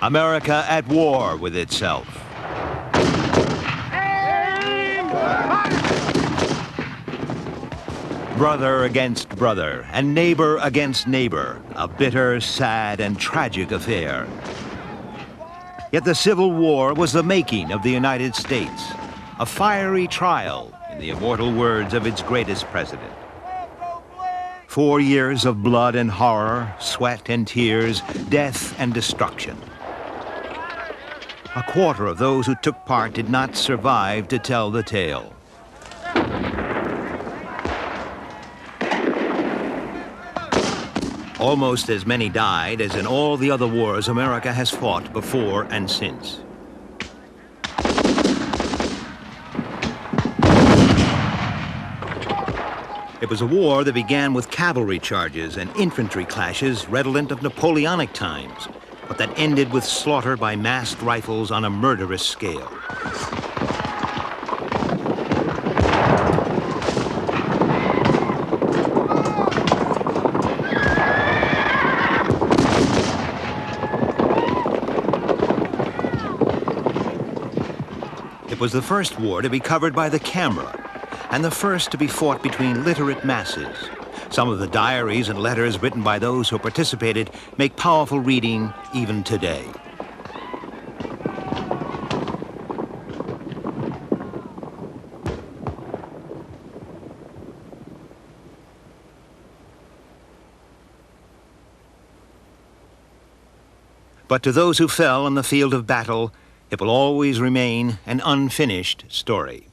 America at war with itself. Brother against brother, and neighbor against neighbor, a bitter, sad, and tragic affair. Yet the Civil War was the making of the United States, a fiery trial, in the immortal words of its greatest president. 4 years of blood and horror, sweat and tears, death and destruction. A quarter of those who took part did not survive to tell the tale. Almost as many died as in all the other wars America has fought before and since. It was a war that began with cavalry charges and infantry clashes redolent of Napoleonic times, but that ended with slaughter by massed rifles on a murderous scale. It was the first war to be covered by the camera, and the first to be fought between literate masses. Some of the diaries and letters written by those who participated make powerful reading even today. But to those who fell on the field of battle, it will always remain an unfinished story.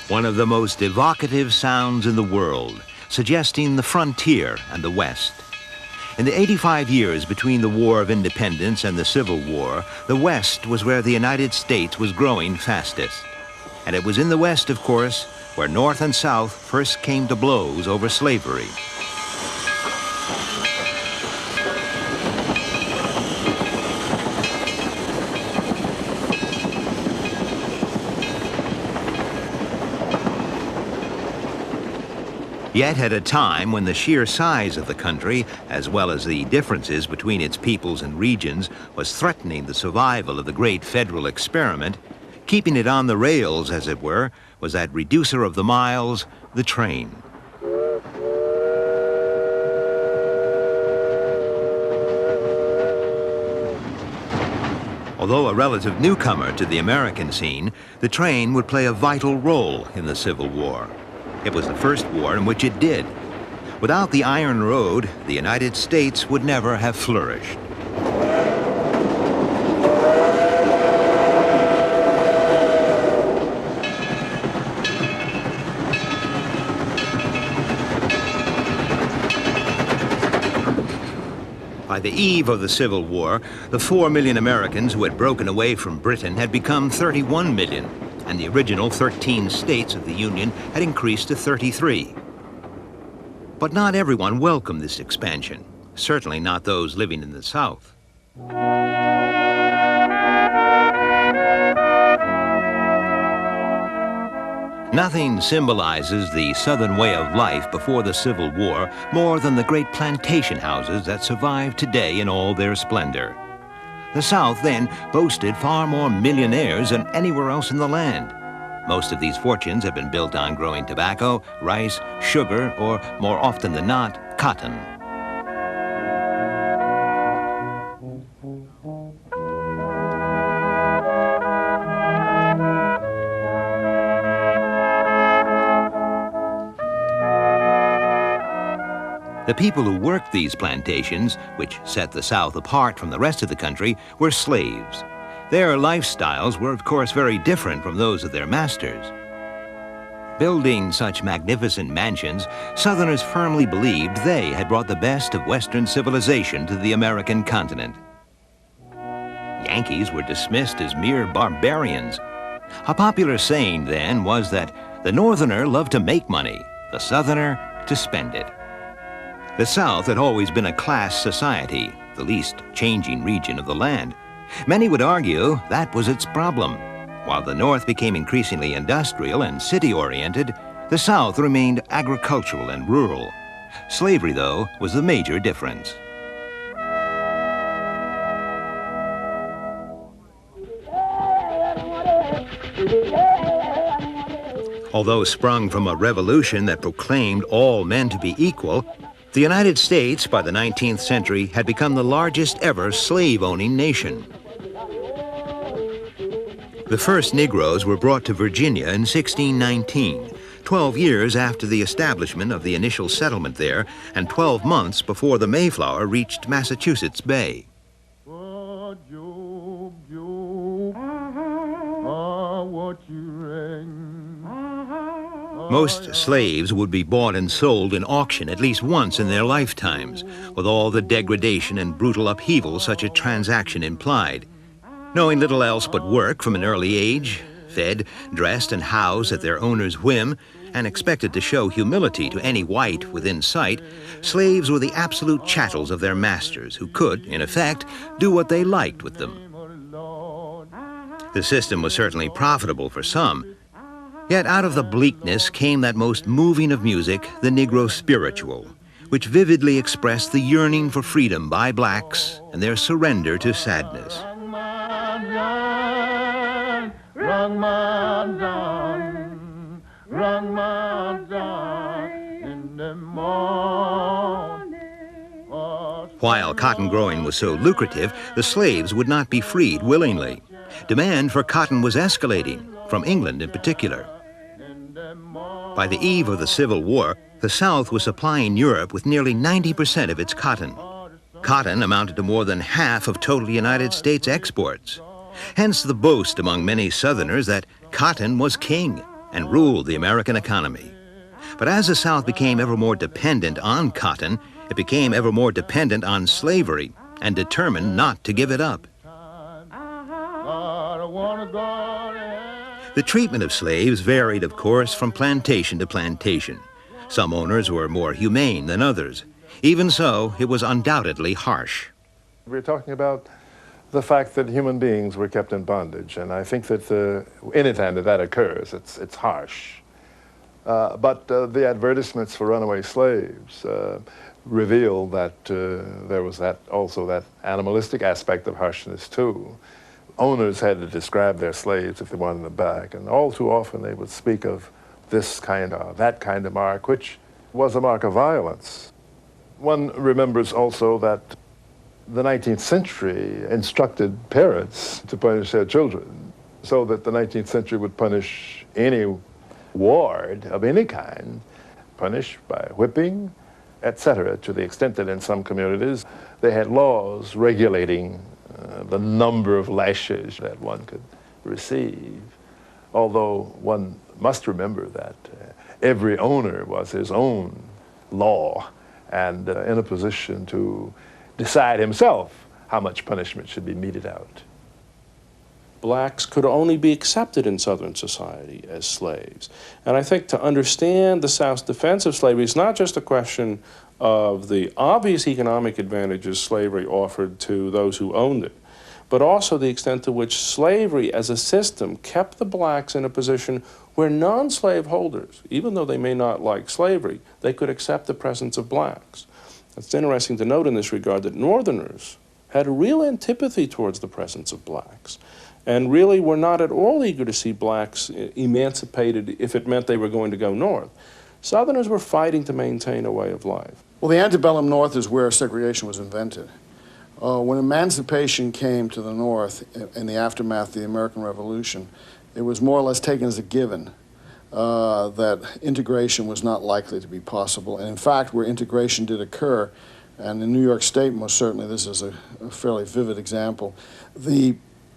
One of the most evocative sounds in the world, suggesting the frontier and the West. In the 85 years between the War of Independence and the Civil War, the West was where the United States was growing fastest. And it was in the West, of course, where North and South first came to blows over slavery. Yet at a time when the sheer size of the country, as well as the differences between its peoples and regions, was threatening the survival of the great federal experiment, keeping it on the rails, as it were, was that reducer of the miles, the train. Although a relative newcomer to the American scene, the train would play a vital role in the Civil War. It was the first war in which it did. Without the Iron Road, the United States would never have flourished. By the eve of the Civil War, the 4 million Americans who had broken away from Britain had become 31 million. And the original 13 states of the Union had increased to 33. But not everyone welcomed this expansion, certainly not those living in the South. Nothing symbolizes the Southern way of life before the Civil War more than the great plantation houses that survive today in all their splendor. The South then boasted far more millionaires than anywhere else in the land. Most of these fortunes had been built on growing tobacco, rice, sugar, or more often than not, cotton. The people who worked these plantations, which set the South apart from the rest of the country, were slaves. Their lifestyles were, of course, very different from those of their masters. Building such magnificent mansions, Southerners firmly believed they had brought the best of Western civilization to the American continent. Yankees were dismissed as mere barbarians. A popular saying then was that the Northerner loved to make money, the Southerner to spend it. The South had always been a class society, the least changing region of the land. Many would argue that was its problem. While the North became increasingly industrial and city-oriented, the South remained agricultural and rural. Slavery, though, was the major difference. Although sprung from a revolution that proclaimed all men to be equal, the United States, by the 19th century, had become the largest ever slave-owning nation. The first Negroes were brought to Virginia in 1619, 12 years after the establishment of the initial settlement there, and 12 months before the Mayflower reached Massachusetts Bay. Most slaves would be bought and sold in auction at least once in their lifetimes, with all the degradation and brutal upheaval such a transaction implied. Knowing little else but work from an early age, fed, dressed, and housed at their owner's whim, and expected to show humility to any white within sight, slaves were the absolute chattels of their masters, who could, in effect, do what they liked with them. The system was certainly profitable for some. Yet out of the bleakness came that most moving of music, the Negro spiritual, which vividly expressed the yearning for freedom by blacks and their surrender to sadness. While cotton growing was so lucrative, the slaves would not be freed willingly. Demand for cotton was escalating, from England in particular. By the eve of the Civil War, the South was supplying Europe with nearly 90% of its cotton. Cotton amounted to more than half of total United States exports. Hence the boast among many Southerners that cotton was king and ruled the American economy. But as the South became ever more dependent on cotton, it became ever more dependent on slavery and determined not to give it up. The treatment of slaves varied, of course, from plantation to plantation. Some owners were more humane than others. Even so, it was undoubtedly harsh. We're talking about the fact that human beings were kept in bondage, and I think that anytime that occurs, it's harsh. But the advertisements for runaway slaves reveal that there was also that animalistic aspect of harshness too. Owners had to describe their slaves if they wanted them back, and all too often they would speak of this kind of, that kind of mark, which was a mark of violence. One remembers also that the 19th century instructed parents to punish their children, so that the 19th century would punish any ward of any kind, punish by whipping, etc., to the extent that in some communities they had laws regulating the number of lashes that one could receive, although one must remember that every owner was his own law and in a position to decide himself how much punishment should be meted out. Blacks could only be accepted in Southern society as slaves. And I think to understand the South's defense of slavery is not just a question of the obvious economic advantages slavery offered to those who owned it, but also the extent to which slavery as a system kept the blacks in a position where non-slave holders, even though they may not like slavery, they could accept the presence of blacks. It's interesting to note in this regard that Northerners had a real antipathy towards the presence of blacks, and really were not at all eager to see blacks emancipated if it meant they were going to go north. Southerners were fighting to maintain a way of life. Well, the antebellum North is where segregation was invented. When emancipation came to the North in the aftermath of the American Revolution, it was more or less taken as a given that integration was not likely to be possible. And in fact, where integration did occur, and in New York State most certainly this is a fairly vivid example,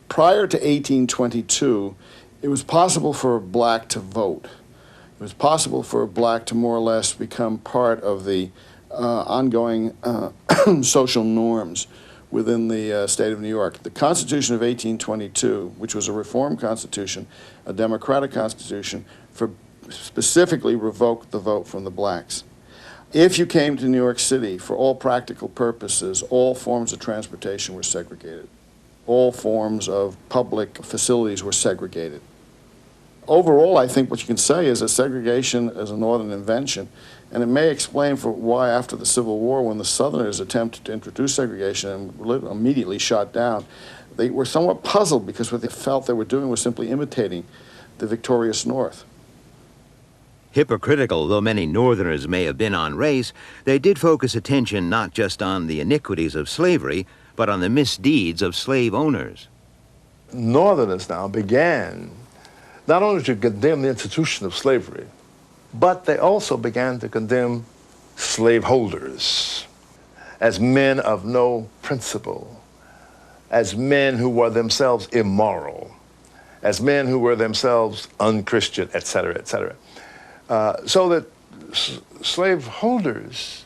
prior to 1822, it was possible for a black to vote. It was possible for a black to more or less become part of the ongoing social norms within the state of New York. The Constitution of 1822, which was a reform constitution, a democratic constitution, specifically revoked the vote from the blacks. If you came to New York City, for all practical purposes, all forms of transportation were segregated. All forms of public facilities were segregated. Overall, I think what you can say is that segregation is a northern invention, and it may explain for why after the Civil War, when the Southerners attempted to introduce segregation and were immediately shot down, they were somewhat puzzled because what they felt they were doing was simply imitating the victorious North. Hypocritical though many Northerners may have been on race, they did focus attention not just on the iniquities of slavery, but on the misdeeds of slave owners. Northerners now began not only to condemn the institution of slavery, but they also began to condemn slaveholders as men of no principle, as men who were themselves immoral, as men who were themselves unchristian, etc., etc. So that slaveholders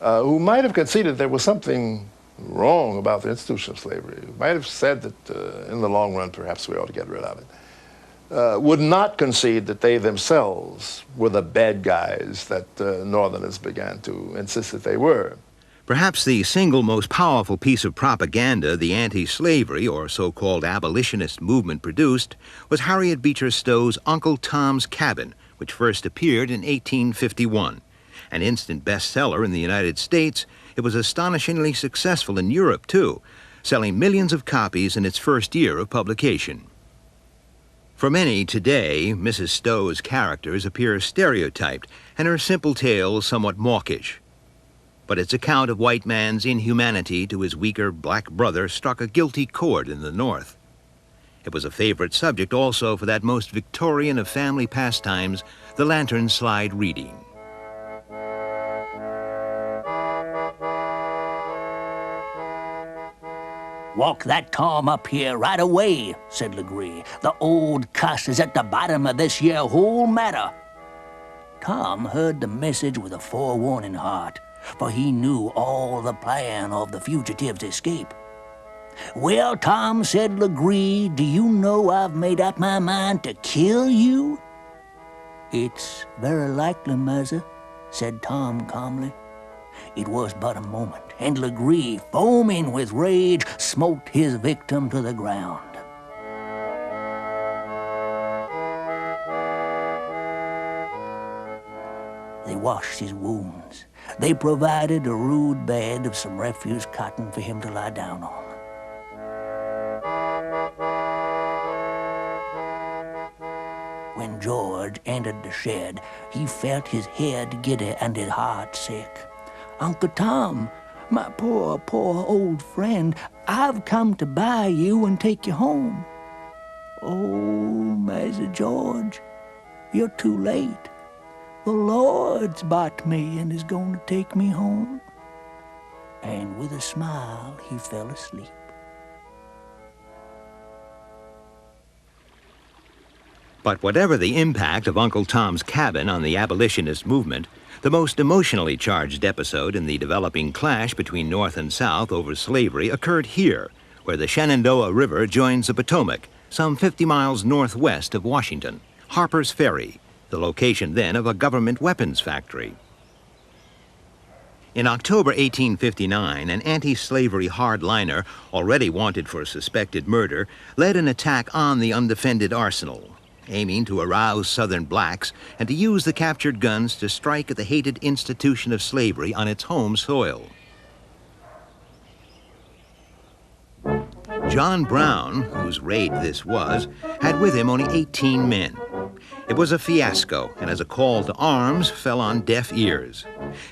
who might have conceded there was something wrong about the institution of slavery, might have said that in the long run perhaps we ought to get rid of it, would not concede that they themselves were the bad guys that Northerners began to insist that they were. Perhaps the single most powerful piece of propaganda the anti-slavery or so-called abolitionist movement produced was Harriet Beecher Stowe's Uncle Tom's Cabin, which first appeared in 1851. An instant bestseller in the United States, it was astonishingly successful in Europe, too, selling millions of copies in its first year of publication. For many today, Mrs. Stowe's characters appear stereotyped and her simple tales somewhat mawkish. But its account of white man's inhumanity to his weaker black brother struck a guilty chord in the North. It was a favorite subject also for that most Victorian of family pastimes, the lantern slide reading. "Walk that Tom up here right away," said Legree. "The old cuss is at the bottom of this here whole matter." Tom heard the message with a forewarning heart, for he knew all the plan of the fugitive's escape. "Well, Tom," said Legree, "do you know I've made up my mind to kill you?" "It's very likely, Massa," said Tom calmly. It was but a moment, and Legree, foaming with rage, smote his victim to the ground. They washed his wounds. They provided a rude bed of some refuse cotton for him to lie down on. When George entered the shed, he felt his head giddy and his heart sick. "Uncle Tom, my poor old friend, I've come to buy you and take you home." "Oh, Master George, you're too late. The Lord's bought me and is going to take me home." And with a smile, he fell asleep. But whatever the impact of Uncle Tom's Cabin on the abolitionist movement, the most emotionally charged episode in the developing clash between North and South over slavery occurred here, where the Shenandoah River joins the Potomac, some 50 miles northwest of Washington, Harpers Ferry, the location then of a government weapons factory. In October 1859, an anti-slavery hardliner, already wanted for suspected murder, led an attack on the undefended arsenal, aiming to arouse Southern blacks and to use the captured guns to strike at the hated institution of slavery on its home soil. John Brown, whose raid this was, had with him only 18 men. It was a fiasco, and as a call to arms, fell on deaf ears.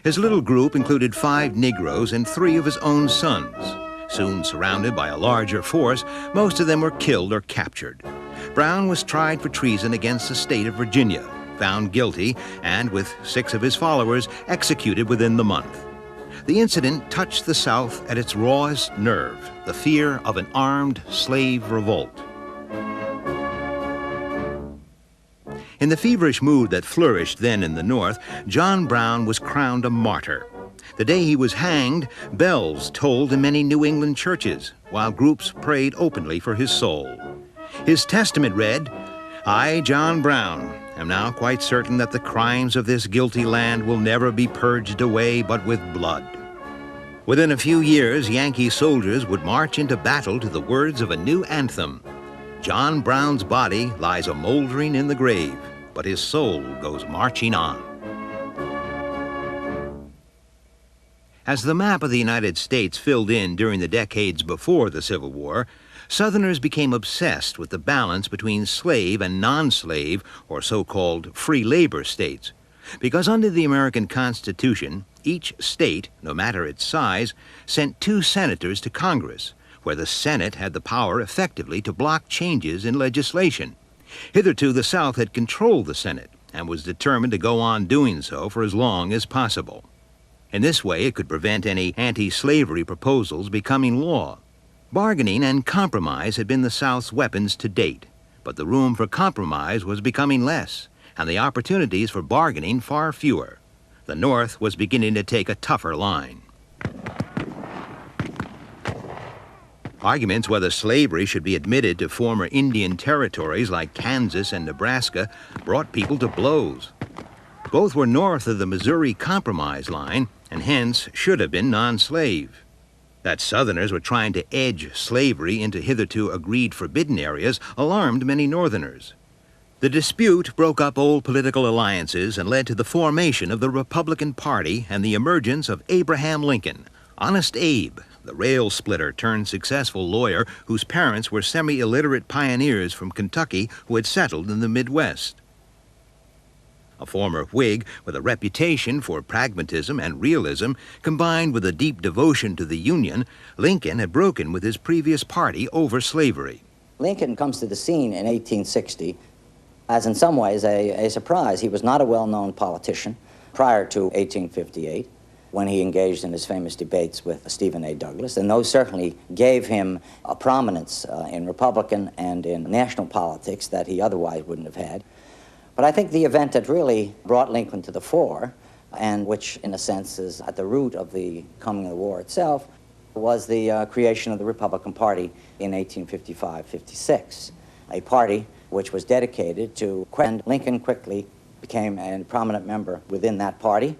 His little group included 5 Negroes and 3 of his own sons. Soon surrounded by a larger force, most of them were killed or captured. Brown was tried for treason against the state of Virginia, found guilty, and with 6 of his followers executed within the month. The incident touched the South at its rawest nerve, the fear of an armed slave revolt. In the feverish mood that flourished then in the North, John Brown was crowned a martyr. The day he was hanged, bells tolled in many New England churches, while groups prayed openly for his soul. His testament read, "I, John Brown, am now quite certain that the crimes of this guilty land will never be purged away but with blood." Within a few years, Yankee soldiers would march into battle to the words of a new anthem. John Brown's body lies a moldering in the grave, but his soul goes marching on. As the map of the United States filled in during the decades before the Civil War, Southerners became obsessed with the balance between slave and non-slave, or so-called free labor states. Because under the American Constitution, each state, no matter its size, sent 2 senators to Congress, where the Senate had the power effectively to block changes in legislation. Hitherto, the South had controlled the Senate and was determined to go on doing so for as long as possible. In this way, it could prevent any anti-slavery proposals becoming law. Bargaining and compromise had been the South's weapons to date, but the room for compromise was becoming less, and the opportunities for bargaining far fewer. The North was beginning to take a tougher line. Arguments whether slavery should be admitted to former Indian territories like Kansas and Nebraska brought people to blows. Both were north of the Missouri Compromise line, and hence should have been non-slave. That Southerners were trying to edge slavery into hitherto agreed forbidden areas alarmed many Northerners. The dispute broke up old political alliances and led to the formation of the Republican Party and the emergence of Abraham Lincoln, Honest Abe, the rail splitter turned successful lawyer whose parents were semi-illiterate pioneers from Kentucky who had settled in the Midwest. A former Whig with a reputation for pragmatism and realism, combined with a deep devotion to the Union, Lincoln had broken with his previous party over slavery. Lincoln comes to the scene in 1860 as in some ways a surprise. He was not a well-known politician prior to 1858 when he engaged in his famous debates with Stephen A. Douglas, and those certainly gave him a prominence in Republican and in national politics that he otherwise wouldn't have had. But I think the event that really brought Lincoln to the fore, and which in a sense is at the root of the coming of the war itself, was the creation of the Republican Party in 1855-56, a party which was dedicated to, and Lincoln quickly became a prominent member within that party.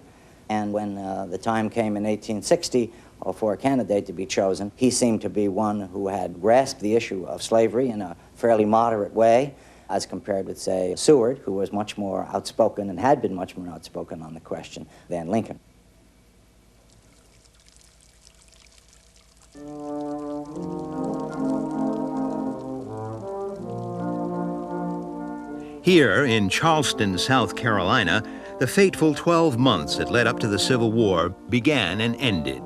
And when the time came in 1860 for a candidate to be chosen, he seemed to be one who had grasped the issue of slavery in a fairly moderate way, as compared with, say, Seward, who was much more outspoken and had been much more outspoken on the question than Lincoln. Here in Charleston, South Carolina, the fateful 12 months that led up to the Civil War began and ended.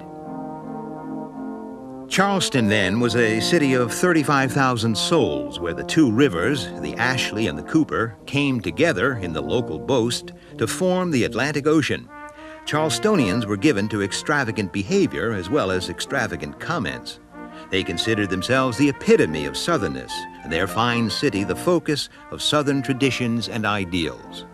Charleston then was a city of 35,000 souls where the two rivers, the Ashley and the Cooper, came together in the local boast to form the Atlantic Ocean. Charlestonians were given to extravagant behavior as well as extravagant comments. They considered themselves the epitome of Southernness, and their fine city the focus of Southern traditions and ideals.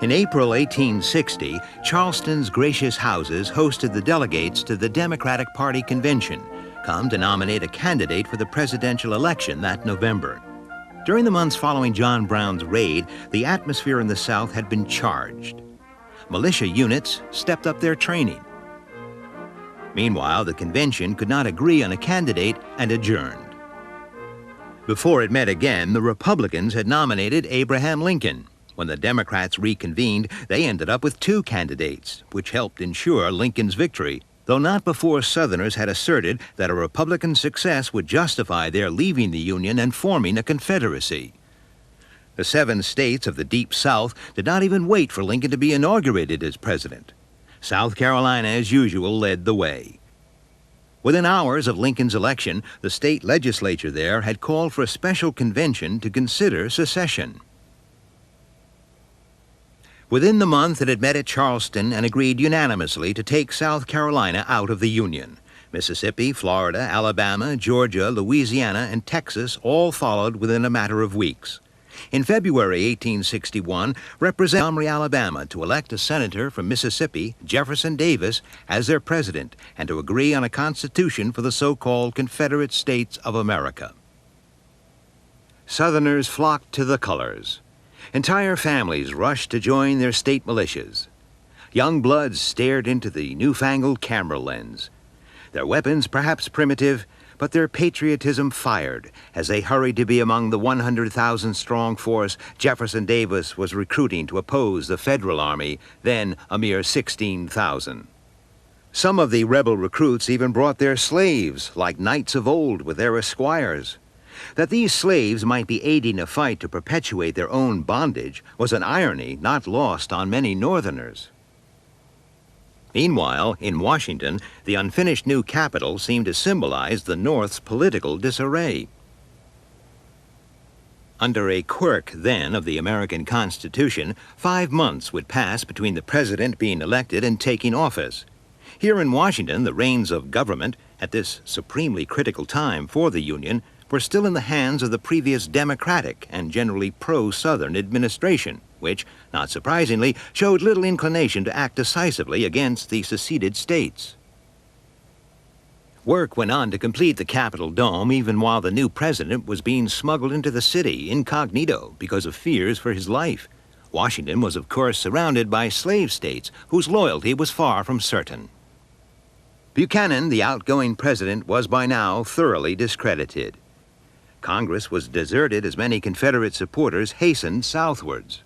In April 1860, Charleston's gracious houses hosted the delegates to the Democratic Party convention, come to nominate a candidate for the presidential election that November. During the months following John Brown's raid, the atmosphere in the South had been charged. Militia units stepped up their training. Meanwhile, the convention could not agree on a candidate and adjourned. Before it met again, the Republicans had nominated Abraham Lincoln. When the Democrats reconvened, they ended up with two candidates, which helped ensure Lincoln's victory, though not before Southerners had asserted that a Republican success would justify their leaving the Union and forming a Confederacy. The 7 states of the Deep South did not even wait for Lincoln to be inaugurated as president. South Carolina, as usual, led the way. Within hours of Lincoln's election, the state legislature there had called for a special convention to consider secession. Within the month, it had met at Charleston and agreed unanimously to take South Carolina out of the Union. Mississippi, Florida, Alabama, Georgia, Louisiana, and Texas all followed within a matter of weeks. In February 1861, Representatives Montgomery, Alabama, to elect a senator from Mississippi, Jefferson Davis, as their president, and to agree on a constitution for the so-called Confederate States of America. Southerners flocked to the colors. Entire families rushed to join their state militias. Young bloods stared into the newfangled camera lens. Their weapons perhaps primitive, but their patriotism fired as they hurried to be among the 100,000-strong force Jefferson Davis was recruiting to oppose the Federal Army, then a mere 16,000. Some of the rebel recruits even brought their slaves, like knights of old with their esquires. That these slaves might be aiding a fight to perpetuate their own bondage was an irony not lost on many Northerners. Meanwhile, in Washington, the unfinished new capital seemed to symbolize the North's political disarray. Under a quirk, then, of the American Constitution, 5 months would pass between the president being elected and taking office. Here in Washington, the reins of government, at this supremely critical time for the Union, were still in the hands of the previous Democratic and generally pro-Southern administration, which, not surprisingly, showed little inclination to act decisively against the seceded states. Work went on to complete the Capitol dome even while the new president was being smuggled into the city incognito because of fears for his life. Washington was, of course, surrounded by slave states whose loyalty was far from certain. Buchanan, the outgoing president, was by now thoroughly discredited. Congress was deserted as many Confederate supporters hastened southwards.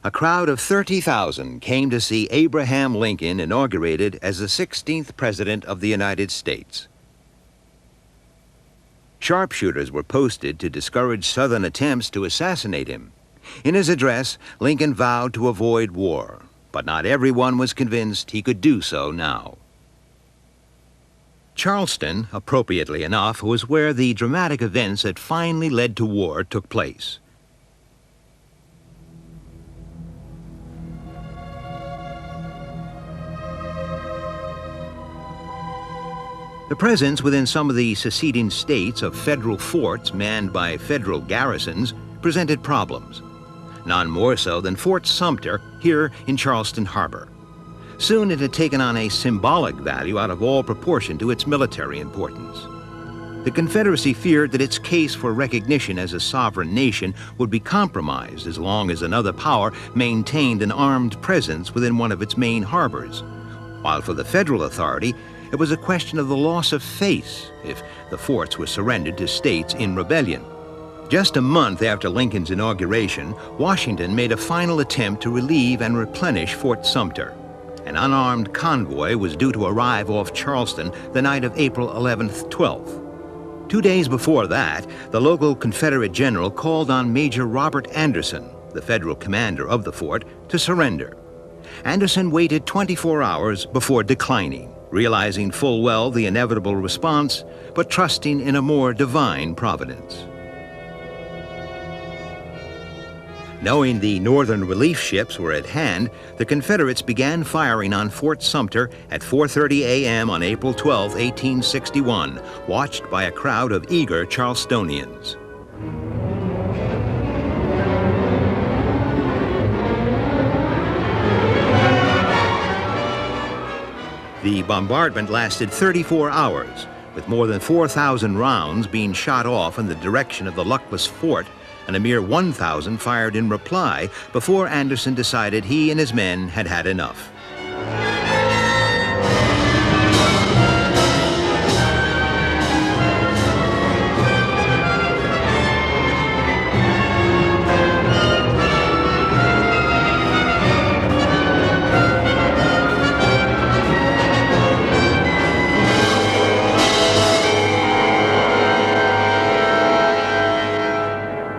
A crowd of 30,000 came to see Abraham Lincoln inaugurated as the 16th President of the United States. Sharpshooters were posted to discourage Southern attempts to assassinate him. In his address, Lincoln vowed to avoid war, but not everyone was convinced he could do so now. Charleston, appropriately enough, was where the dramatic events that finally led to war took place. The presence within some of the seceding states of federal forts manned by federal garrisons presented problems, none more so than Fort Sumter here in Charleston Harbor. Soon it had taken on a symbolic value out of all proportion to its military importance. The Confederacy feared that its case for recognition as a sovereign nation would be compromised as long as another power maintained an armed presence within one of its main harbors, while for the federal authority, it was a question of the loss of face if the forts were surrendered to states in rebellion. Just a month after Lincoln's inauguration, Washington made a final attempt to relieve and replenish Fort Sumter. An unarmed convoy was due to arrive off Charleston the night of April 11th, 12th. 2 days before that, the local Confederate general called on Major Robert Anderson, the federal commander of the fort, to surrender. Anderson waited 24 hours before declining, realizing full well the inevitable response, but trusting in a more divine providence. Knowing the Northern relief ships were at hand, the Confederates began firing on Fort Sumter at 4:30 a.m. on April 12, 1861, watched by a crowd of eager Charlestonians. The bombardment lasted 34 hours, with more than 4,000 rounds being shot off in the direction of the luckless fort and a mere 1,000 fired in reply before Anderson decided he and his men had had enough.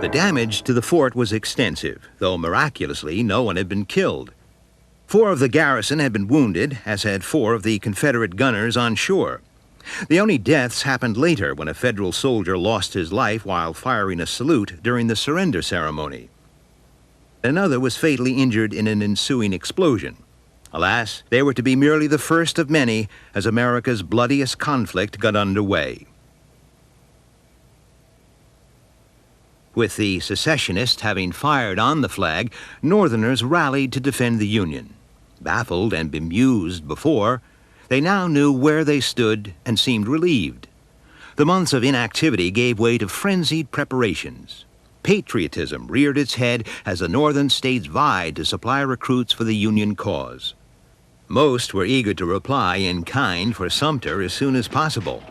The damage to the fort was extensive, though miraculously no one had been killed. 4 of the garrison had been wounded, as had 4 of the Confederate gunners on shore. The only deaths happened later when a Federal soldier lost his life while firing a salute during the surrender ceremony. Another was fatally injured in an ensuing explosion. Alas, they were to be merely the first of many as America's bloodiest conflict got underway. With the secessionists having fired on the flag, Northerners rallied to defend the Union. Baffled and bemused before, they now knew where they stood and seemed relieved. The months of inactivity gave way to frenzied preparations. Patriotism reared its head as the northern states vied to supply recruits for the Union cause. Most were eager to reply in kind for Sumter as soon as possible.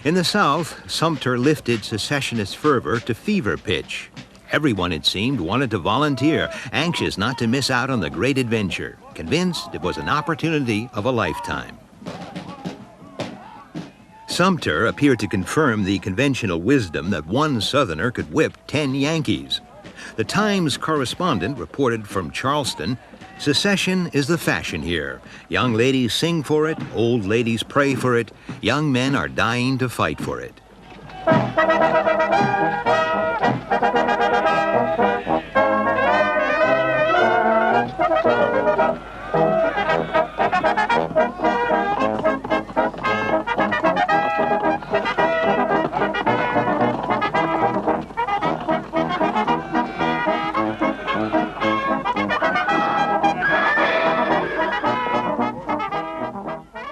In the South, Sumter lifted secessionist fervor to fever pitch. Everyone, it seemed, wanted to volunteer, anxious not to miss out on the great adventure, convinced it was an opportunity of a lifetime. Sumter appeared to confirm the conventional wisdom that one Southerner could whip 10 Yankees. The Times correspondent reported from Charleston, "Secession is the fashion here. Young ladies sing for it, old ladies pray for it, young men are dying to fight for it."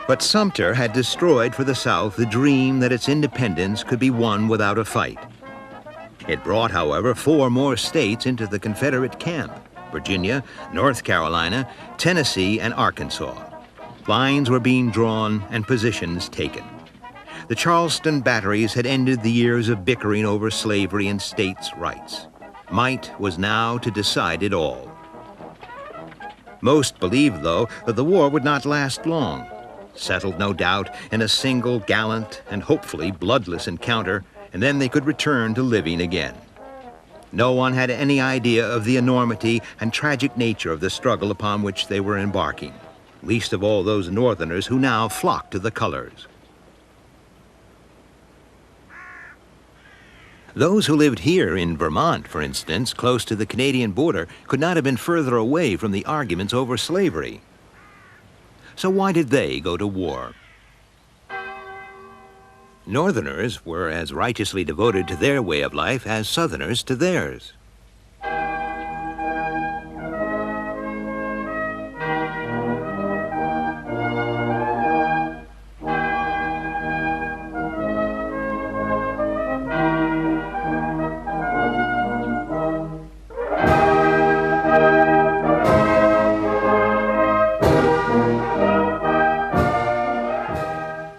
But Sumter had destroyed for the South the dream that its independence could be won without a fight. It brought, however, 4 more states into the Confederate camp: Virginia, North Carolina, Tennessee, and Arkansas. Lines were being drawn and positions taken. The Charleston batteries had ended the years of bickering over slavery and states' rights. Might was now to decide it all. Most believed, though, that the war would not last long. Settled, no doubt, in a single gallant and hopefully bloodless encounter, and then they could return to living again. No one had any idea of the enormity and tragic nature of the struggle upon which they were embarking, least of all those Northerners who now flocked to the colors. Those who lived here in Vermont, for instance, close to the Canadian border, could not have been further away from the arguments over slavery. So why did they go to war? Northerners were as righteously devoted to their way of life as Southerners to theirs.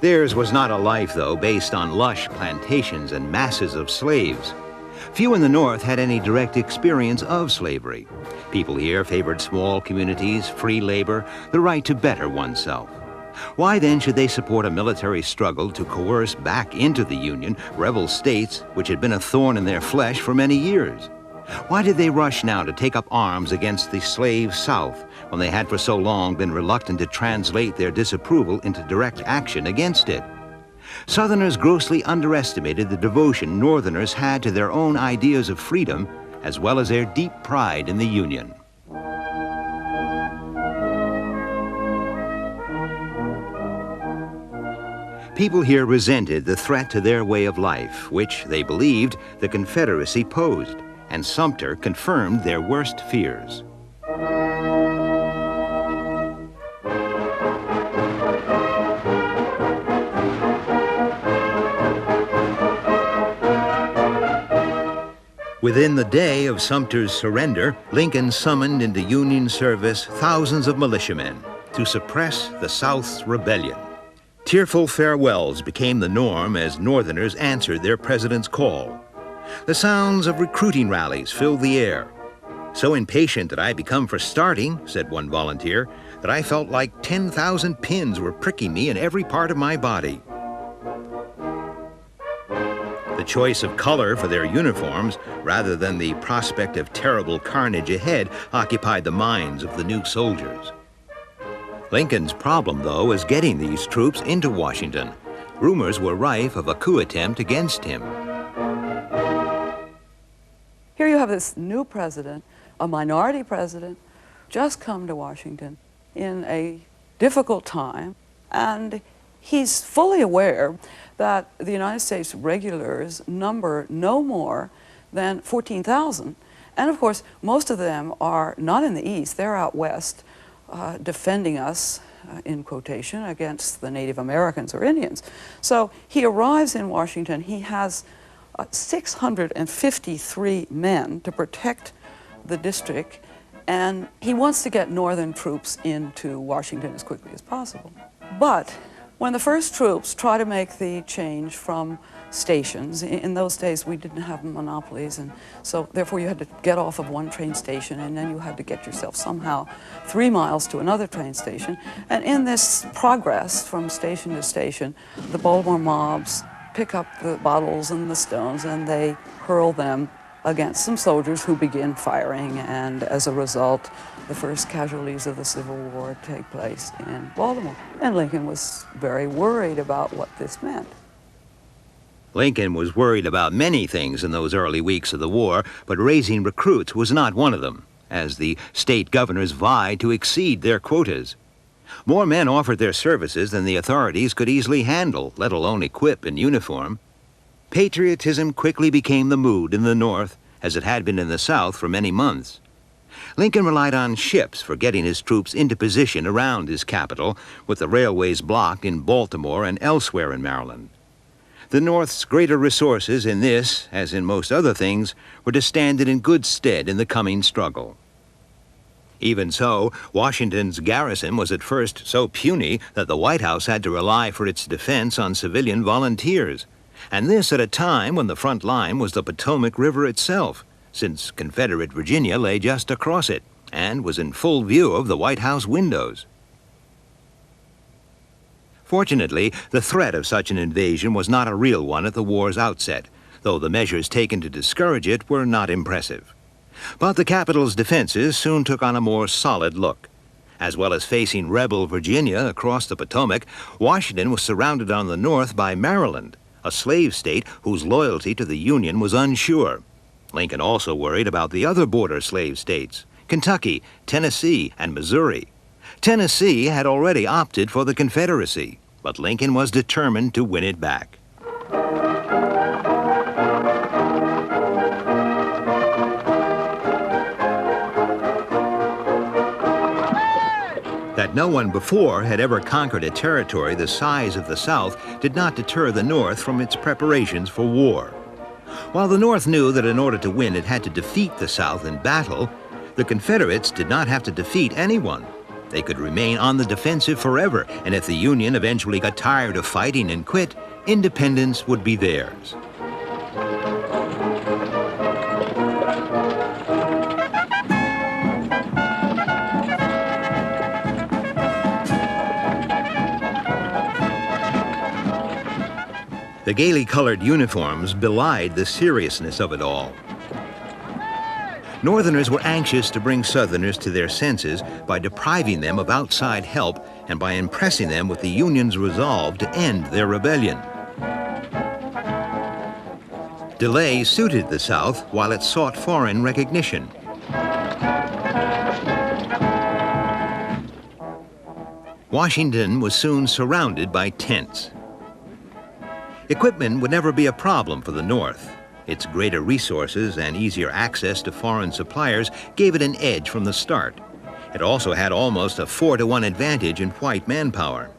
Theirs was not a life, though, based on lush plantations and masses of slaves. Few in the North had any direct experience of slavery. People here favored small communities, free labor, the right to better oneself. Why then should they support a military struggle to coerce back into the Union rebel states which had been a thorn in their flesh for many years? Why did they rush now to take up arms against the slave South when they had for so long been reluctant to translate their disapproval into direct action against it? Southerners grossly underestimated the devotion Northerners had to their own ideas of freedom, as well as their deep pride in the Union. People here resented the threat to their way of life, which, they believed, the Confederacy posed, and Sumter confirmed their worst fears. Within the day of Sumter's surrender, Lincoln summoned into Union service thousands of militiamen to suppress the South's rebellion. Tearful farewells became the norm as Northerners answered their president's call. The sounds of recruiting rallies filled the air. "So impatient did I become for starting," said one volunteer, "that I felt like 10,000 pins were pricking me in every part of my body." The choice of color for their uniforms, rather than the prospect of terrible carnage ahead, occupied the minds of the new soldiers. Lincoln's problem, though, was getting these troops into Washington. Rumors were rife of a coup attempt against him. Here you have this new president, a minority president, just come to Washington in a difficult time, and he's fully aware that the United States regulars number no more than 14,000. And of course, most of them are not in the East, they're out West defending us, in quotation, against the Native Americans or Indians. So he arrives in Washington, he has 653 men to protect the district, and he wants to get Northern troops into Washington as quickly as possible. But when the first troops try to make the change from stations, in those days we didn't have monopolies, and so therefore you had to get off of one train station and then you had to get yourself somehow 3 miles to another train station. And in this progress from station to station, the Baltimore mobs pick up the bottles and the stones and they hurl them against some soldiers who begin firing, and as a result, the first casualties of the Civil War take place in Baltimore. And Lincoln was very worried about what this meant. Lincoln was worried about many things in those early weeks of the war, but raising recruits was not one of them, as the state governors vied to exceed their quotas. More men offered their services than the authorities could easily handle, let alone equip in uniform. Patriotism quickly became the mood in the North, as it had been in the South for many months. Lincoln relied on ships for getting his troops into position around his capital, with the railways blocked in Baltimore and elsewhere in Maryland. The North's greater resources in this, as in most other things, were to stand it in good stead in the coming struggle. Even so, Washington's garrison was at first so puny that the White House had to rely for its defense on civilian volunteers, and this at a time when the front line was the Potomac River itself, since Confederate Virginia lay just across it and was in full view of the White House windows. Fortunately, the threat of such an invasion was not a real one at the war's outset, though the measures taken to discourage it were not impressive. But the capital's defenses soon took on a more solid look. As well as facing rebel Virginia across the Potomac, Washington was surrounded on the north by Maryland, a slave state whose loyalty to the Union was unsure. Lincoln also worried about the other border slave states, Kentucky, Tennessee, and Missouri. Tennessee had already opted for the Confederacy, but Lincoln was determined to win it back. That no one before had ever conquered a territory the size of the South did not deter the North from its preparations for war. While the North knew that in order to win it had to defeat the South in battle, the Confederates did not have to defeat anyone. They could remain on the defensive forever, and if the Union eventually got tired of fighting and quit, independence would be theirs. The gaily colored uniforms belied the seriousness of it all. Northerners were anxious to bring Southerners to their senses by depriving them of outside help and by impressing them with the Union's resolve to end their rebellion. Delay suited the South while it sought foreign recognition. Washington was soon surrounded by tents. Equipment would never be a problem for the North. Its greater resources and easier access to foreign suppliers gave it an edge from the start. It also had almost a 4-to-1 advantage in white manpower.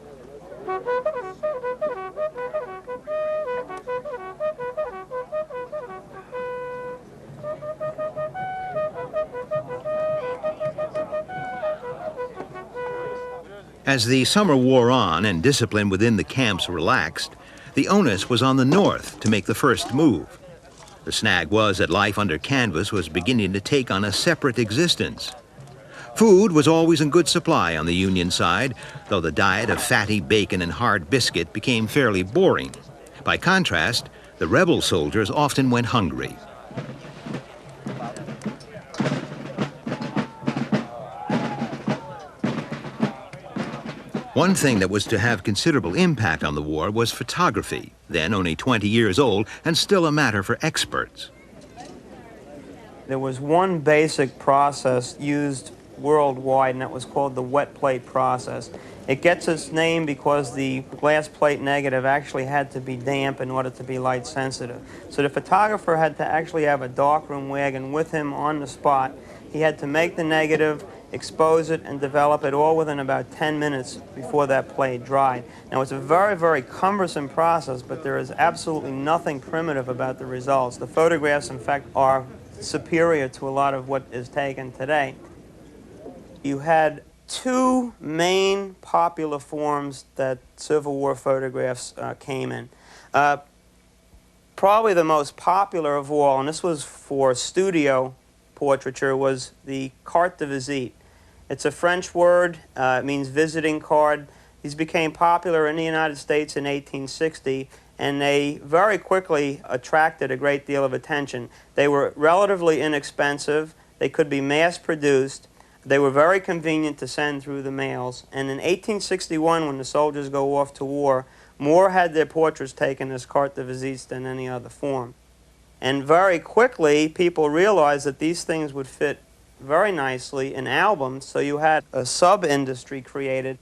As the summer wore on and discipline within the camps relaxed, the onus was on the North to make the first move. The snag was that life under canvas was beginning to take on a separate existence. Food was always in good supply on the Union side, though the diet of fatty bacon and hard biscuit became fairly boring. By contrast, The rebel soldiers often went hungry. One thing that was to have considerable impact on the war was photography, then only 20 years old and still a matter for experts. There was one basic process used worldwide, and that was called the wet plate process. It gets its name because the glass plate negative actually had to be damp in order to be light sensitive. So the photographer had to actually have a darkroom wagon with him on the spot. He had to make the negative, expose it, and develop it all within about 10 minutes before that plate dried. Now, it's a very, very cumbersome process, but there is absolutely nothing primitive about the results. The photographs, in fact, are superior to a lot of what is taken today. You had two main popular forms that Civil War photographs came in. Probably the most popular of all, and this was for studio portraiture, was the carte de visite. It's a French word. It means visiting card. These became popular in the United States in 1860, and they very quickly attracted a great deal of attention. They were relatively inexpensive. They could be mass-produced. They were very convenient to send through the mails. And in 1861, when the soldiers go off to war, more had their portraits taken as carte de visites than any other form. And very quickly, people realized that these things would fit very nicely in albums, so you had a sub-industry created,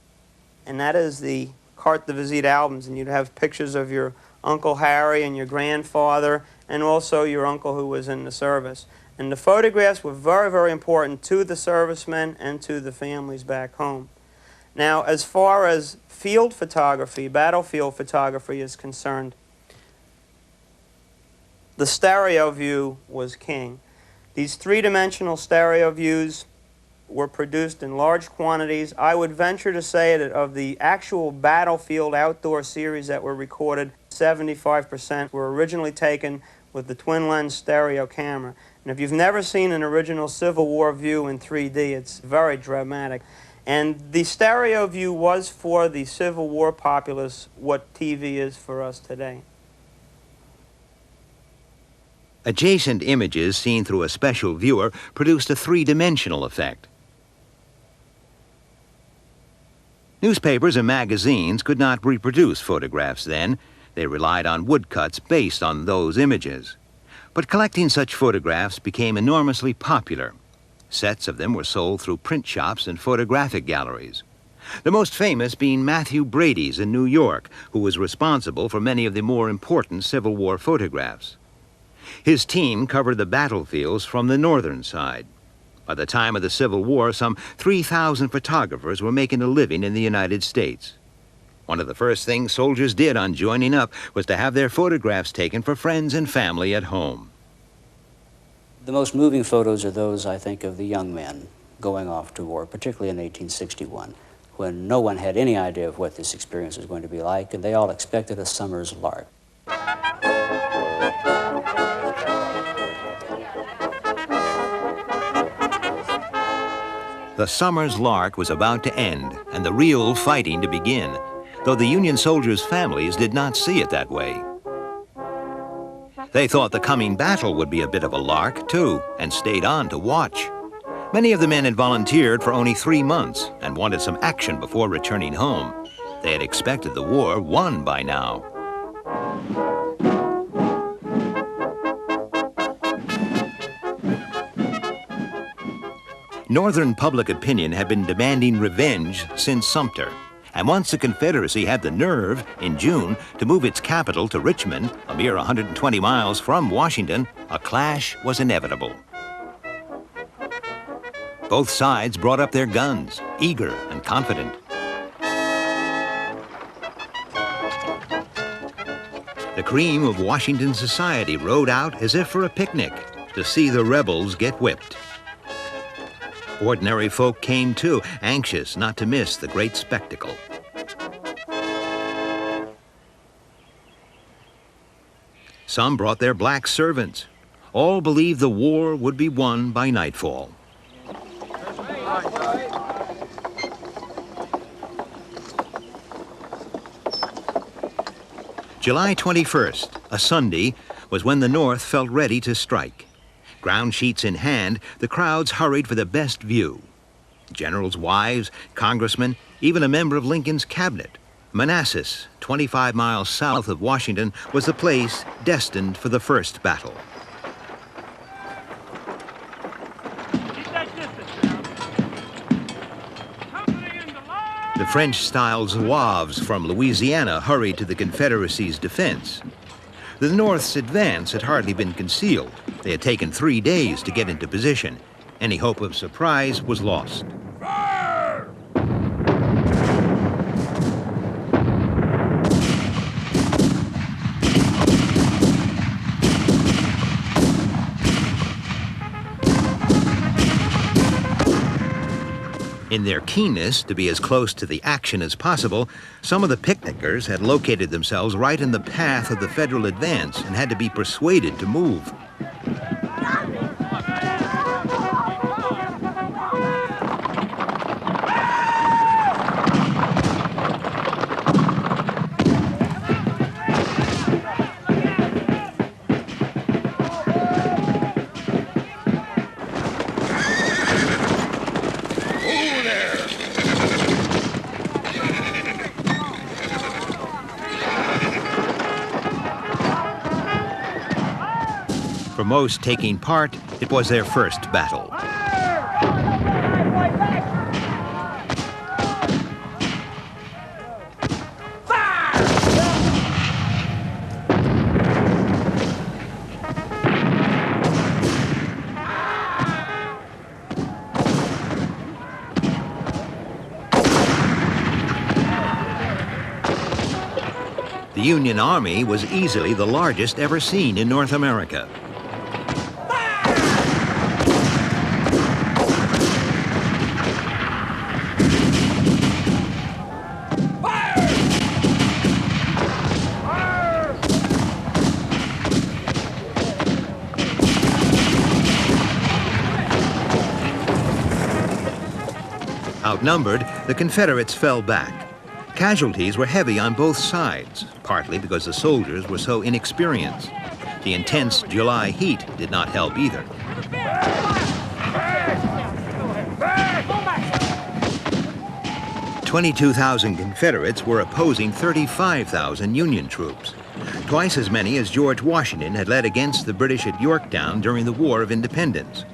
and that is the carte de visite albums, and you'd have pictures of your Uncle Harry and your grandfather, and also your uncle who was in the service. And the photographs were very, very important to the servicemen and to the families back home. Now, as far as field photography, battlefield photography is concerned, the stereo view was king. These three-dimensional stereo views were produced in large quantities. I would venture to say that of the actual battlefield outdoor series that were recorded, 75% were originally taken with the twin-lens stereo camera. And if you've never seen an original Civil War view in 3D, it's very dramatic. And the stereo view was for the Civil War populace what TV is for us today. Adjacent images seen through a special viewer produced a three-dimensional effect. Newspapers and magazines could not reproduce photographs then. They relied on woodcuts based on those images. But collecting such photographs became enormously popular. Sets of them were sold through print shops and photographic galleries. The most famous being Matthew Brady's in New York, who was responsible for many of the more important Civil War photographs. His team covered the battlefields from the northern side. By the time of the Civil War, some 3,000 photographers were making a living in the United States. One of the first things soldiers did on joining up was to have their photographs taken for friends and family at home. The most moving photos are those, I think, of the young men going off to war, particularly in 1861, when no one had any idea of what this experience was going to be like, and they all expected a summer's lark. The summer's lark was about to end and the real fighting to begin, though the Union soldiers' families did not see it that way. They thought the coming battle would be a bit of a lark, too, and stayed on to watch. Many of the men had volunteered for only 3 months and wanted some action before returning home. They had expected the war won by now. Northern public opinion had been demanding revenge since Sumter. And once the Confederacy had the nerve, in June, to move its capital to Richmond, a mere 120 miles from Washington, a clash was inevitable. Both sides brought up their guns, eager and confident. The cream of Washington society rode out as if for a picnic to see the rebels get whipped. Ordinary folk came too, anxious not to miss the great spectacle. Some brought their black servants. All believed the war would be won by nightfall. July 21st, a Sunday, was when the North felt ready to strike. Ground sheets in hand, the crowds hurried for the best view. Generals' wives, congressmen, even a member of Lincoln's cabinet. Manassas, 25 miles south of Washington, was the place destined for the first battle. The French-style Zouaves from Louisiana hurried to the Confederacy's defense. The North's advance had hardly been concealed. They had taken 3 days to get into position. Any hope of surprise was lost. In their keenness to be as close to the action as possible, some of the picnickers had located themselves right in the path of the Federal advance and had to be persuaded to move. For most taking part, it was their first battle. The Union Army was easily the largest ever seen in North America. Outnumbered, the Confederates fell back. Casualties were heavy on both sides, partly because the soldiers were so inexperienced. The intense July heat did not help either. 22,000 Confederates were opposing 35,000 Union troops, twice as many as George Washington had led against the British at Yorktown during the War of Independence.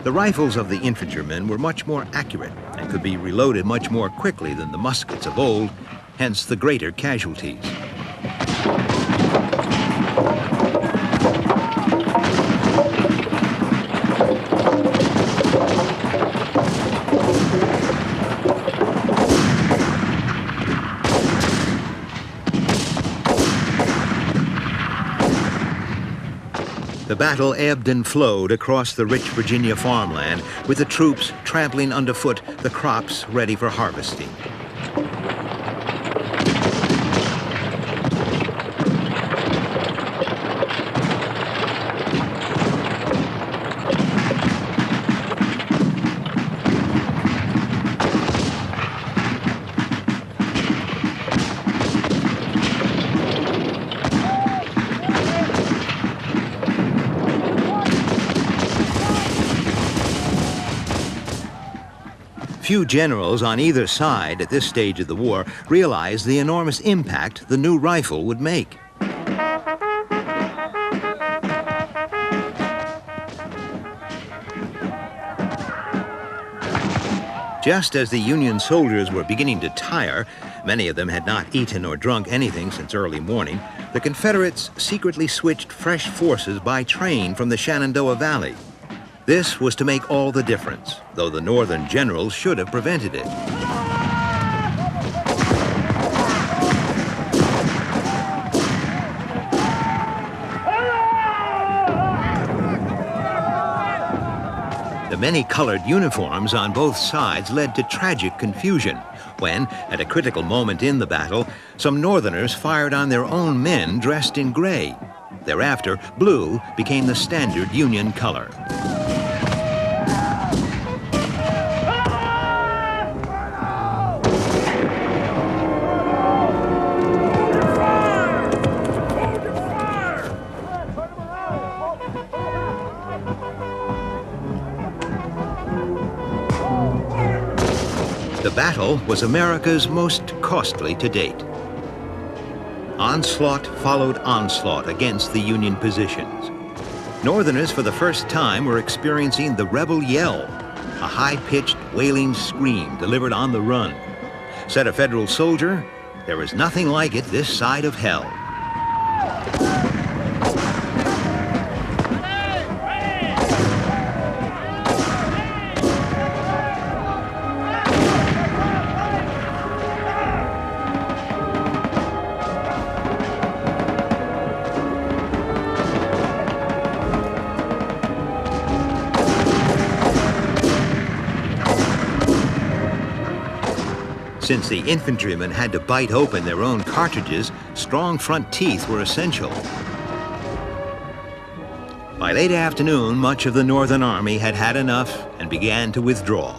The rifles of the infantrymen were much more accurate and could be reloaded much more quickly than the muskets of old, hence the greater casualties. The battle ebbed and flowed across the rich Virginia farmland, with the troops trampling underfoot the crops ready for harvesting. Few generals on either side at this stage of the war realized the enormous impact the new rifle would make. Just as the Union soldiers were beginning to tire, many of them had not eaten or drunk anything since early morning, the Confederates secretly switched fresh forces by train from the Shenandoah Valley. This was to make all the difference, though the Northern generals should have prevented it. The many-colored uniforms on both sides led to tragic confusion when, at a critical moment in the battle, some Northerners fired on their own men dressed in gray. Thereafter, blue became the standard Union color. The battle was America's most costly to date. Onslaught followed onslaught against the Union positions. Northerners for the first time were experiencing the rebel yell, a high-pitched wailing scream delivered on the run. Said a Federal soldier, "There is nothing like it this side of hell." Since the infantrymen had to bite open their own cartridges, strong front teeth were essential. By late afternoon, much of the Northern Army had had enough and began to withdraw.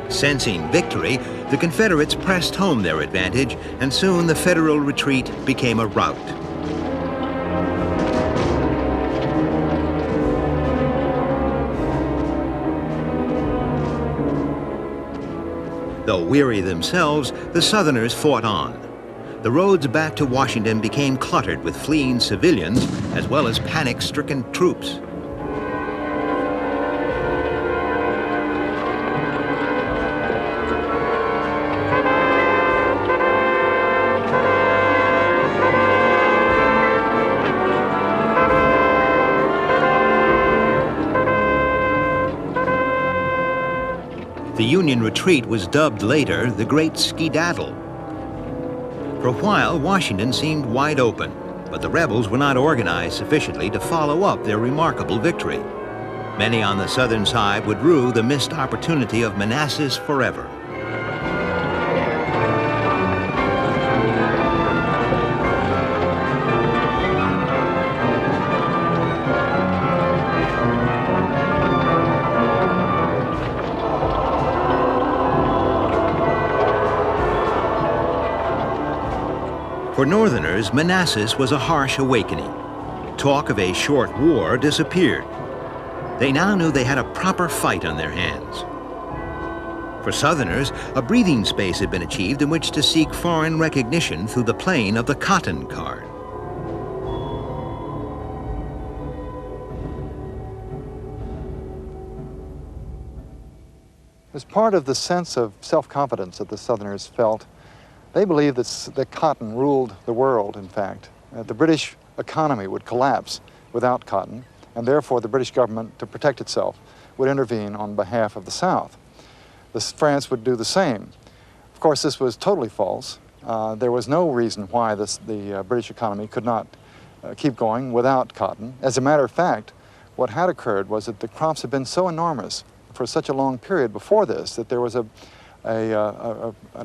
Sensing victory, the Confederates pressed home their advantage, and soon the Federal retreat became a rout. Though weary themselves, the Southerners fought on. The roads back to Washington became cluttered with fleeing civilians as well as panic-stricken troops. The Union retreat was dubbed later the Great Skedaddle. For a while, Washington seemed wide open, but the rebels were not organized sufficiently to follow up their remarkable victory. Many on the southern side would rue the missed opportunity of Manassas forever. For Northerners, Manassas was a harsh awakening. Talk of a short war disappeared. They now knew they had a proper fight on their hands. For Southerners, a breathing space had been achieved in which to seek foreign recognition through the playing of the cotton card. As part of the sense of self-confidence that the Southerners felt, they believed that cotton ruled the world, in fact. The British economy would collapse without cotton, and therefore the British government, to protect itself, would intervene on behalf of the South. France would do the same. Of course, this was totally false. There was no reason why the British economy could not keep going without cotton. As a matter of fact, what had occurred was that the crops had been so enormous for such a long period before this that there was an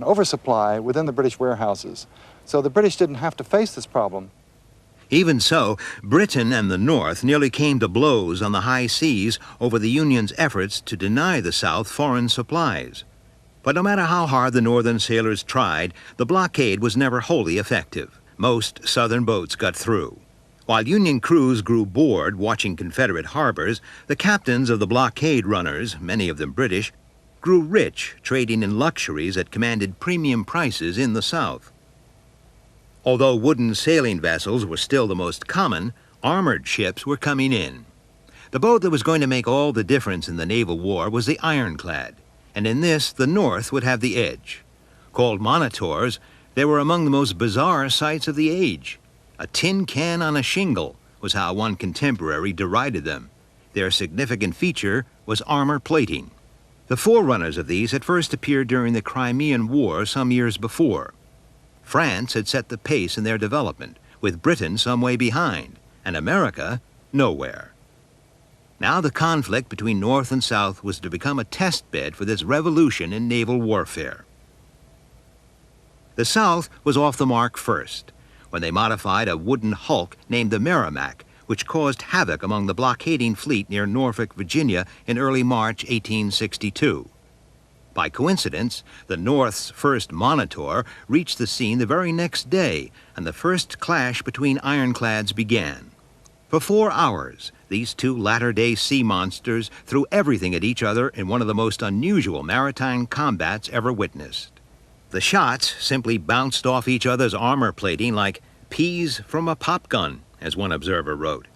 oversupply within the British warehouses. So the British didn't have to face this problem. Even so, Britain and the North nearly came to blows on the high seas over the Union's efforts to deny the South foreign supplies. But no matter how hard the Northern sailors tried, the blockade was never wholly effective. Most Southern boats got through. While Union crews grew bored watching Confederate harbors, the captains of the blockade runners, many of them British, grew rich trading in luxuries that commanded premium prices in the South. Although wooden sailing vessels were still the most common, armored ships were coming in. The boat that was going to make all the difference in the naval war was the ironclad, and in this the North would have the edge. Called monitors, they were among the most bizarre sights of the age. A tin can on a shingle was how one contemporary derided them. Their significant feature was armor plating. The forerunners of these had first appeared during the Crimean War some years before. France had set the pace in their development, with Britain some way behind, and America nowhere. Now the conflict between North and South was to become a test bed for this revolution in naval warfare. The South was off the mark first, when they modified a wooden hulk named the Merrimac, which caused havoc among the blockading fleet near Norfolk, Virginia in early March 1862. By coincidence, the North's first Monitor reached the scene the very next day, and the first clash between ironclads began. For 4 hours, these two latter-day sea monsters threw everything at each other in one of the most unusual maritime combats ever witnessed. The shots simply bounced off each other's armor plating like peas from a pop gun, as one observer wrote.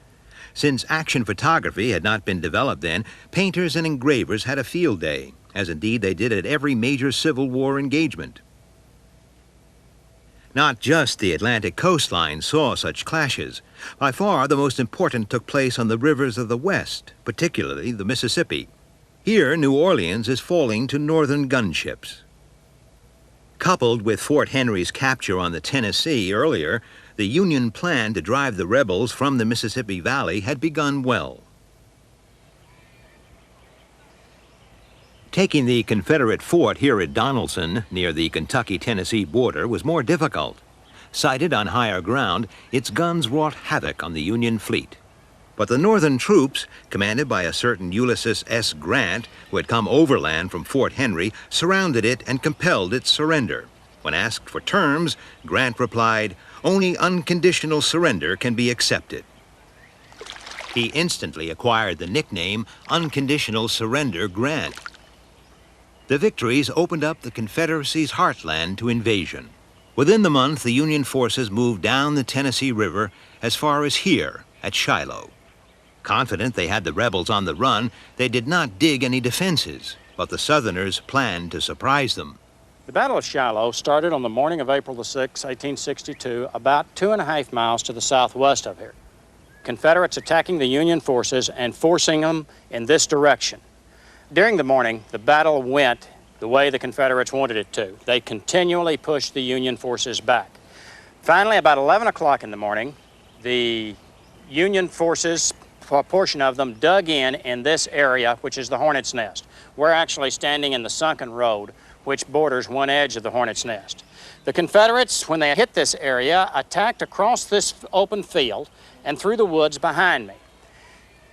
Since action photography had not been developed then, painters and engravers had a field day, as indeed they did at every major Civil War engagement. Not just the Atlantic coastline saw such clashes. By far, the most important took place on the rivers of the West, particularly the Mississippi. Here, New Orleans is falling to Northern gunships. Coupled with Fort Henry's capture on the Tennessee earlier, the Union plan to drive the rebels from the Mississippi Valley had begun well. Taking the Confederate fort here at Donelson, near the Kentucky-Tennessee border, was more difficult. Sighted on higher ground, its guns wrought havoc on the Union fleet. But the Northern troops, commanded by a certain Ulysses S. Grant, who had come overland from Fort Henry, surrounded it and compelled its surrender. When asked for terms, Grant replied, "Only unconditional surrender can be accepted." He instantly acquired the nickname Unconditional Surrender Grant. The victories opened up the Confederacy's heartland to invasion. Within the month, the Union forces moved down the Tennessee River as far as here at Shiloh. Confident they had the rebels on the run, they did not dig any defenses, but the Southerners planned to surprise them. The Battle of Shiloh started on the morning of April the 6th, 1862, about 2.5 miles to the southwest of here. Confederates attacking the Union forces and forcing them in this direction. During the morning, the battle went the way the Confederates wanted it to. They continually pushed the Union forces back. Finally, about 11 o'clock in the morning, the Union forces, a portion of them, dug in this area, which is the Hornet's Nest. We're actually standing in the sunken road, which borders one edge of the Hornet's Nest. The Confederates, when they hit this area, attacked across this open field and through the woods behind me.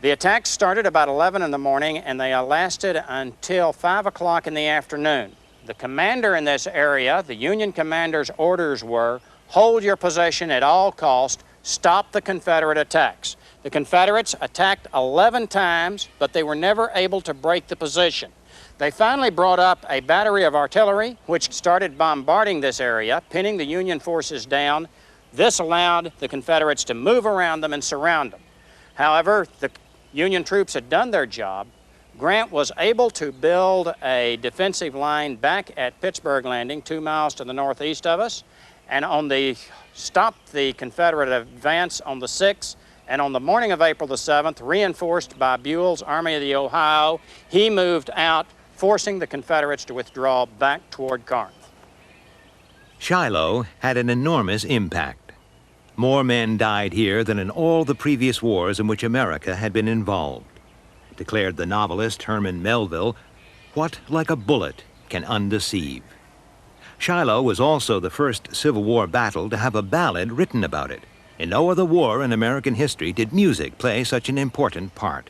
The attack started about 11 in the morning, and they lasted until 5 o'clock in the afternoon. The commander in this area, the Union commander's orders were, hold your position at all costs, stop the Confederate attacks. The Confederates attacked 11 times, but they were never able to break the position. They finally brought up a battery of artillery, which started bombarding this area, pinning the Union forces down. This allowed the Confederates to move around them and surround them. However, the Union troops had done their job. Grant was able to build a defensive line back at Pittsburgh Landing, 2 miles to the northeast of us, and stopped the Confederate advance on the 6th, and on the morning of April the 7th, reinforced by Buell's Army of the Ohio, he moved out, forcing the Confederates to withdraw back toward Corinth. Shiloh had an enormous impact. More men died here than in all the previous wars in which America had been involved. Declared the novelist Herman Melville, "What like a bullet can undeceive?" Shiloh was also the first Civil War battle to have a ballad written about it. In no other war in American history did music play such an important part.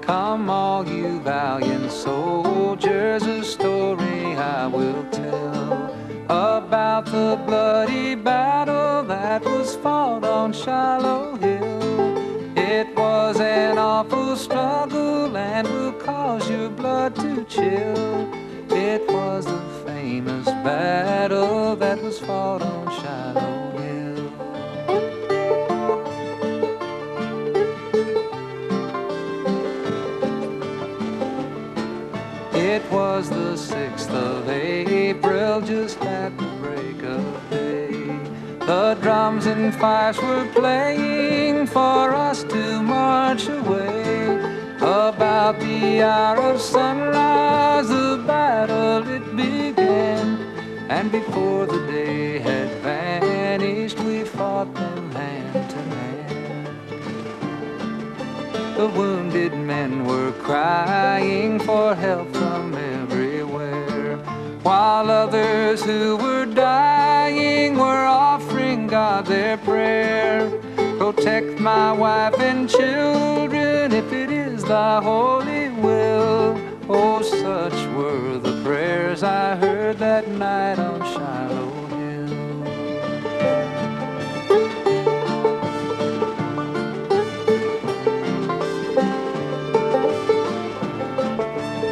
Come all you valiant soldiers, a story I will tell about the bloody battle that was fought on Shiloh Hill. It was an awful struggle and will cause your blood to chill. It was the famous battle that was fought on Shiloh Hill. It was the 6th of April, just at the break of day. The drums and fifes were playing for us to march away. About the hour of sunrise, the battle it began, and before the day had vanished, we fought them hand to hand. The wounded men were crying for help from everywhere. while others who were dying were offering God their prayer. Protect my wife and children if it is thy holy will. Oh, such were the prayers I heard that night on Shiloh Hill.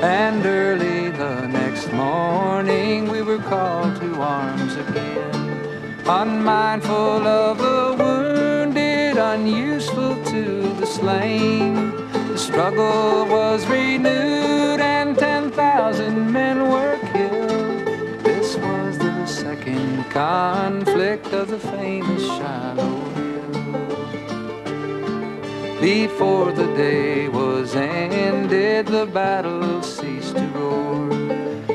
And early the next morning we were called to arms again, unmindful of the wounded, unuseful to the slain. The struggle was renewed and 10,000 men were killed. This was the second conflict of the famous Shiloh Hill. Before the day was ended, the battle ceased to roar,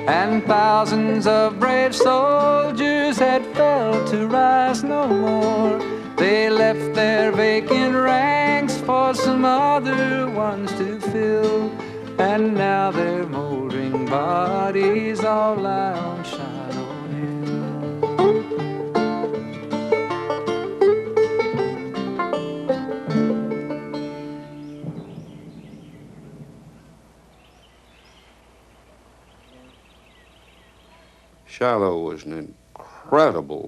and thousands of brave soldiers had fell to rise no more. They left their vacant ranks for some other ones to fill, and now their moldering bodies all lie on Shiloh Hill. Shiloh was an incredible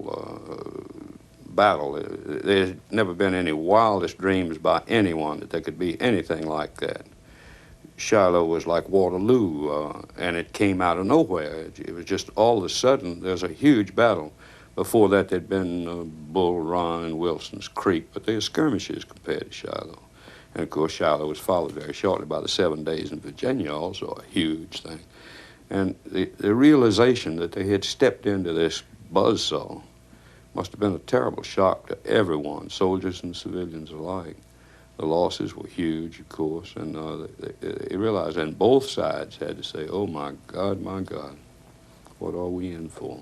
battle. There's never been any wildest dreams by anyone that there could be anything like that. Shiloh was like Waterloo, and it came out of nowhere. It was just all of a sudden, there's a huge battle. Before that, there'd been Bull Run and Wilson's Creek, but they were skirmishes compared to Shiloh. And of course, Shiloh was followed very shortly by the 7 Days in Virginia, also a huge thing. And the realization that they had stepped into this buzzsaw must have been a terrible shock to everyone, soldiers and civilians alike. The losses were huge, of course, and they realized, and both sides had to say, oh my God, what are we in for?